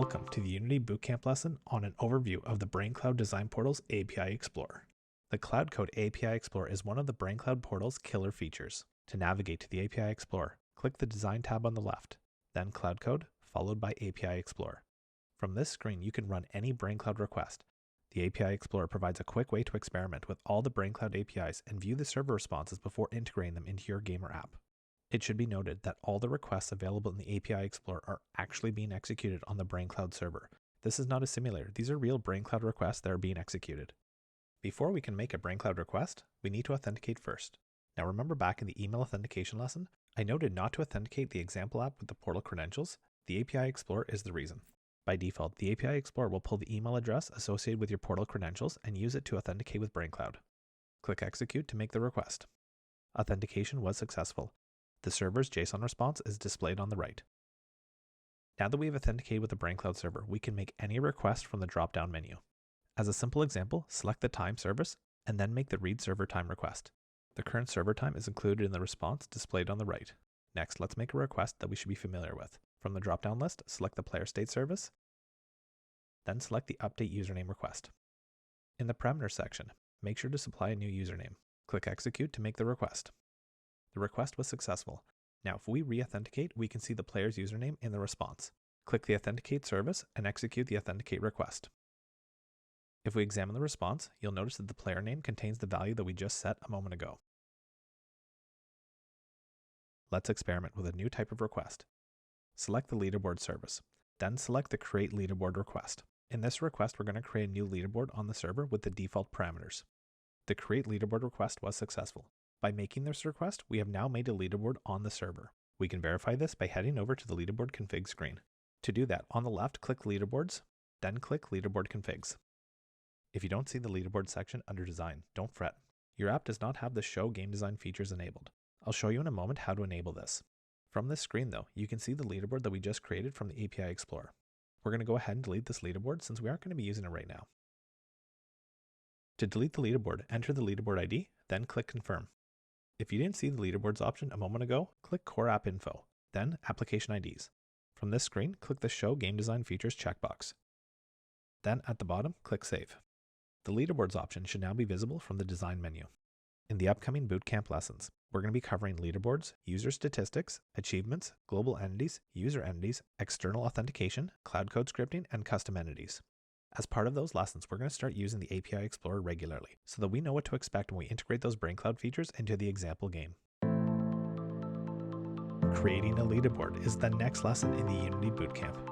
Welcome to the Unity BootCamp lesson on an overview of the brainCloud Design Portal's API Explorer. The Cloud Code API Explorer is one of the brainCloud Portal's killer features. To navigate to the API Explorer, click the Design tab on the left, then Cloud Code, followed by API Explorer. From this screen, you can run any brainCloud request. The API Explorer provides a quick way to experiment with all the brainCloud APIs and view the server responses before integrating them into your game or app. It should be noted that all the requests available in the API Explorer are actually being executed on the brainCloud server. This is not a simulator. These are real brainCloud requests that are being executed. Before we can make a brainCloud request, we need to authenticate first. Now remember back in the email authentication lesson, I noted not to authenticate the example app with the portal credentials. The API Explorer is the reason. By default, the API Explorer will pull the email address associated with your portal credentials and use it to authenticate with brainCloud. Click Execute to make the request. Authentication was successful. The server's JSON response is displayed on the right. Now that we've authenticated with the brainCloud server, we can make any request from the drop-down menu. As a simple example, select the time service and then make the read server time request. The current server time is included in the response displayed on the right. Next, let's make a request that we should be familiar with. From the drop-down list, select the player state service, then select the update username request. In the parameters section, make sure to supply a new username. Click Execute to make the request. The request was successful. Now, if we re-authenticate, we can see the player's username in the response. Click the Authenticate service and execute the Authenticate request. If we examine the response, you'll notice that the player name contains the value that we just set a moment ago. Let's experiment with a new type of request. Select the leaderboard service, then select the Create Leaderboard request. In this request, we're going to create a new leaderboard on the server with the default parameters. The Create Leaderboard request was successful. By making this request, we have now made a leaderboard on the server. We can verify this by heading over to the leaderboard config screen. To do that, on the left, click Leaderboards, then click Leaderboard Configs. If you don't see the leaderboard section under Design, don't fret. Your app does not have the Show Game Design features enabled. I'll show you in a moment how to enable this. From this screen though, you can see the leaderboard that we just created from the API Explorer. We're going to go ahead and delete this leaderboard since we aren't going to be using it right now. To delete the leaderboard, enter the leaderboard ID, then click Confirm. If you didn't see the leaderboards option a moment ago, click Core App Info, then Application IDs. From this screen, click the Show Game Design Features checkbox. Then at the bottom, click Save. The leaderboards option should now be visible from the Design menu. In the upcoming bootcamp lessons, we're going to be covering leaderboards, user statistics, achievements, global entities, user entities, external authentication, cloud code scripting, and custom entities. As part of those lessons, we're going to start using the API Explorer regularly so that we know what to expect when we integrate those brainCloud features into the example game. Creating a leaderboard is the next lesson in the Unity Bootcamp.